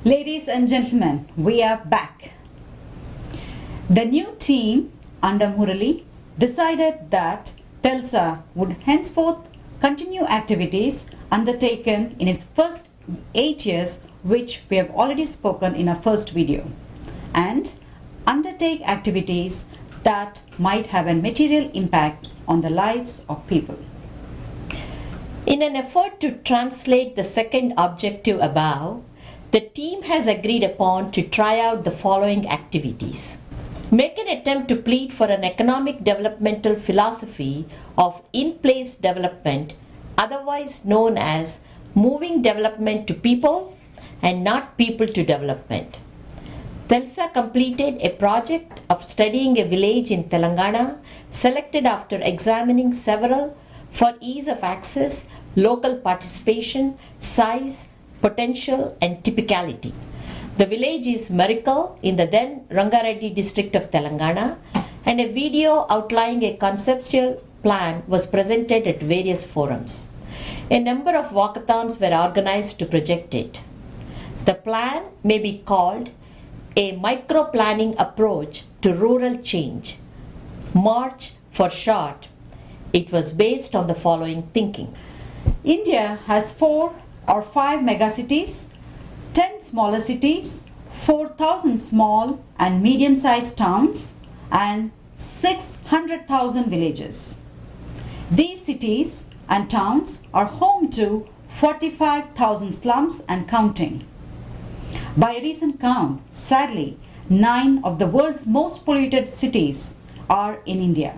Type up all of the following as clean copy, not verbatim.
Ladies and gentlemen, we are back. The new team under Murali decided that TELSA would henceforth continue activities undertaken in its first 8 years, which we have already spoken in our first video, and undertake activities that might have a material impact on the lives of people. In an effort to translate the second objective above, the team has agreed upon to try out the following activities. Make an attempt to plead for an economic developmental philosophy of in-place development, otherwise known as moving development to people and not people to development. TELSA completed a project of studying a village in Telangana, selected after examining several for ease of access, local participation, size, potential and typicality. The village is Marikkal in the then Rangareddy district of Telangana, and a video outlining a conceptual plan was presented at various forums. A number of walkathons were organized to project it. The plan may be called a micro-planning approach to rural change. MARCH for short. It was based on the following thinking. India has 4 or 5 megacities, 10 smaller cities, 4,000 small and medium-sized towns, and 600,000 villages. These cities and towns are home to 45,000 slums and counting. By a recent count, sadly, 9 of the world's most polluted cities are in India.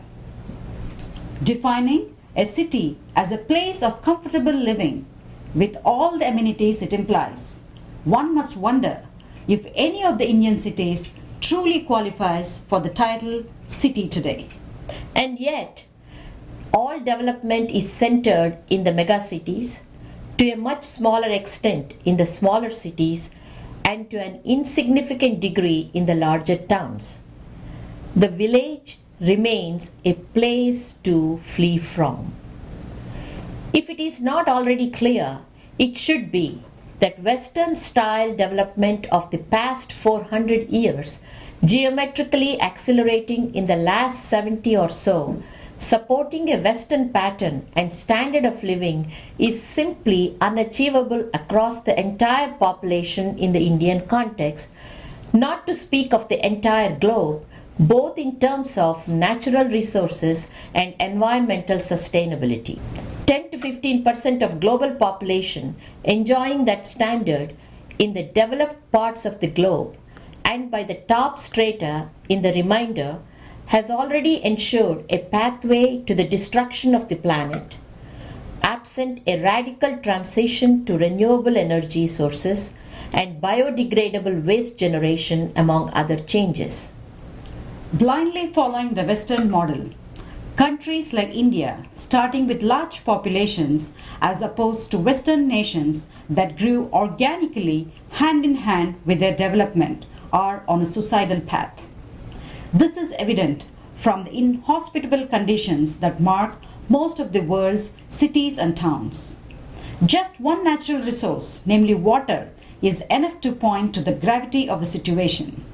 Defining a city as a place of comfortable living with all the amenities it implies, one must wonder if any of the Indian cities truly qualifies for the title city today. And yet, all development is centered in the megacities, to a much smaller extent in the smaller cities, and to an insignificant degree in the larger towns. The village remains a place to flee from. If it is not already clear, it should be that Western style development of the past 400 years, geometrically accelerating in the last 70 or so, supporting a Western pattern and standard of living, is simply unachievable across the entire population in the Indian context, not to speak of the entire globe, both in terms of natural resources and environmental sustainability. 10 to 15% of global population enjoying that standard in the developed parts of the globe, and by the top strata in the remainder, has already ensured a pathway to the destruction of the planet, absent a radical transition to renewable energy sources and biodegradable waste generation, among other changes. Blindly following the Western model, countries like India, starting with large populations as opposed to Western nations that grew organically hand in hand with their development, are on a suicidal path. This is evident from the inhospitable conditions that mark most of the world's cities and towns. Just one natural resource, namely water, is enough to point to the gravity of the situation.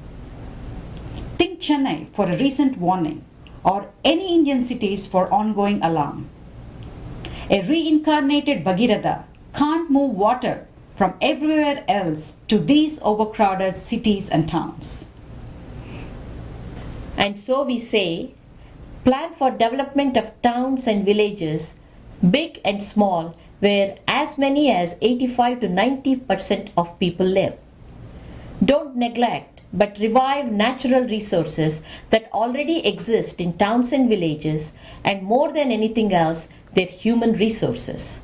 Think Chennai for a recent warning, or any Indian cities for ongoing alarm. A reincarnated Bhagirath can't move water from everywhere else to these overcrowded cities and towns. And so we say, plan for development of towns and villages, big and small, where as many as 85 to 90% of people live. Don't neglect but revive natural resources that already exist in towns and villages, and more than anything else, their human resources.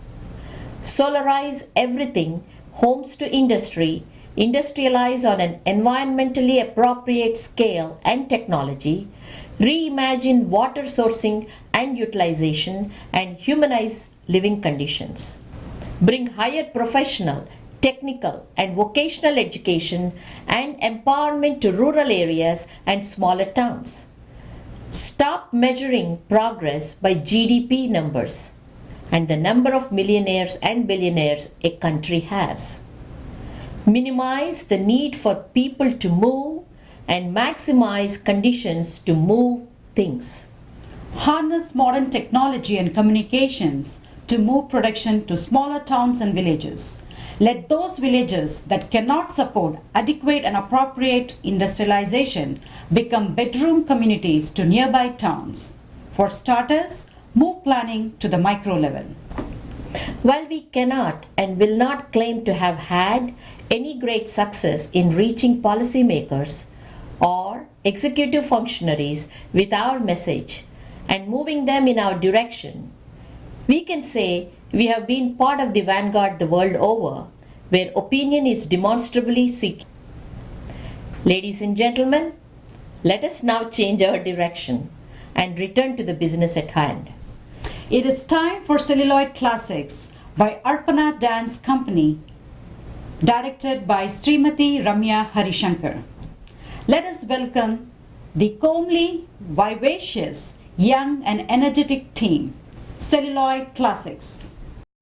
Solarize everything, homes to industry, industrialize on an environmentally appropriate scale and technology, reimagine water sourcing and utilization, and humanize living conditions. Bring higher professional, technical and vocational education and empowerment to rural areas and smaller towns. Stop measuring progress by GDP numbers and the number of millionaires and billionaires a country has. minimize the need for people to move, and maximize conditions to move things. Harness modern technology and communications to move production to smaller towns and villages. Let those villages that cannot support adequate and appropriate industrialization become bedroom communities to nearby towns. For starters, move planning to the micro level. While we cannot and will not claim to have had any great success in reaching policymakers or executive functionaries with our message and moving them in our direction, we can say we have been part of the vanguard the world over, where opinion is demonstrably seeking. Ladies and gentlemen, let us now change our direction and return to the business at hand. It is time for Celluloid Classics by Arpana Dance Company, directed by Srimati Ramya Harishankar. Let us welcome the comely, vivacious, young and energetic team, Celluloid Classics.